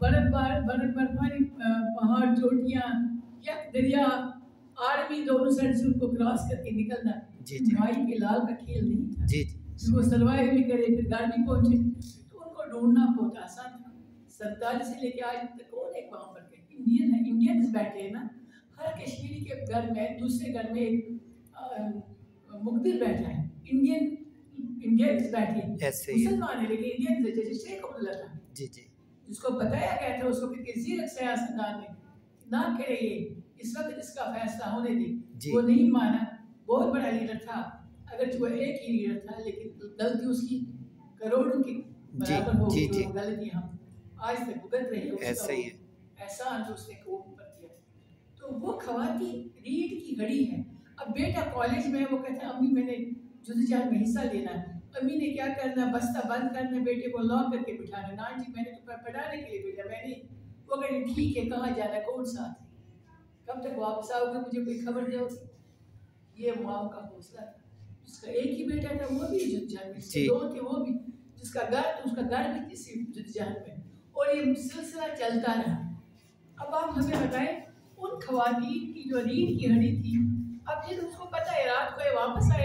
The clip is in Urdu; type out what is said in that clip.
برفانی پہاڑ چوٹیاں یک دریا آرمی دونوں سائڈ سے ان کو کراس کر کے نکلنا بھائی کے لال کا کھیل نہیں تھا پھر وہ سروائیو بھی کرے پھر گھر بھی پہنچے تو ان کو ڈھونڈنا بہت آسان تھا 47 سے لے کے آج تک کون ایک وہاں پر انڈین ہے انڈینز بیٹھے ہیں نا ہر کشمیری کے گھر میں دوسرے گھر میں ایک مقدر بیٹھا ہے انڈینز بیٹھے ہیں مسلمان ہے لیکن انڈینز ہے جیسے شیخ عبداللہ تھا جس کو بتایا گیا تھا اس کو کہ زیرک سیاستدان نے نہ کرے یہ اس وقت اس کا فیصلہ ہونے دی وہ نہیں مانا بہت بڑا لیڈر تھا اگرچہ وہ ایک ہی لیڈر تھا لیکن غلطی اس کی کروڑوں کی برابر ہو گئی وہ غلطی ہم آج تک بھگت رہے ہیں اس کا احسان جو اس نے قوم پر کیا تو وہ خواتین ریڑھ کی ہڈی ہے اب بیٹا کالج میں وہ کہتا ہے امی میں نے جدوجہد میں حصہ لینا ہے امی نے کیا کرنا بستہ بند کرنا بیٹے کو لاک کر کے بٹھانا نان جی میں نے تو پڑھانے کے لیے بھیجا میں نے وہ کہتے ٹھیک ہے کہاں جانا کون ساتھ ہے کب تک واپس آؤ گے مجھے کوئی خبر دے یہ ماں کا حوصلہ تھا جس کا ایک ہی بیٹا تھا وہ بھی جدوجہد میں جس کے دو تھے وہ بھی جس کا گھر بھی اسی جدوجہد میں اور یہ سلسلہ چلتا رہا اب آپ ہمیں بتائیں ان خواتین کی جو ریڑھ کی ہڈی تھی اب جب اس کو پتہ ہے رات کو یہ واپس آئے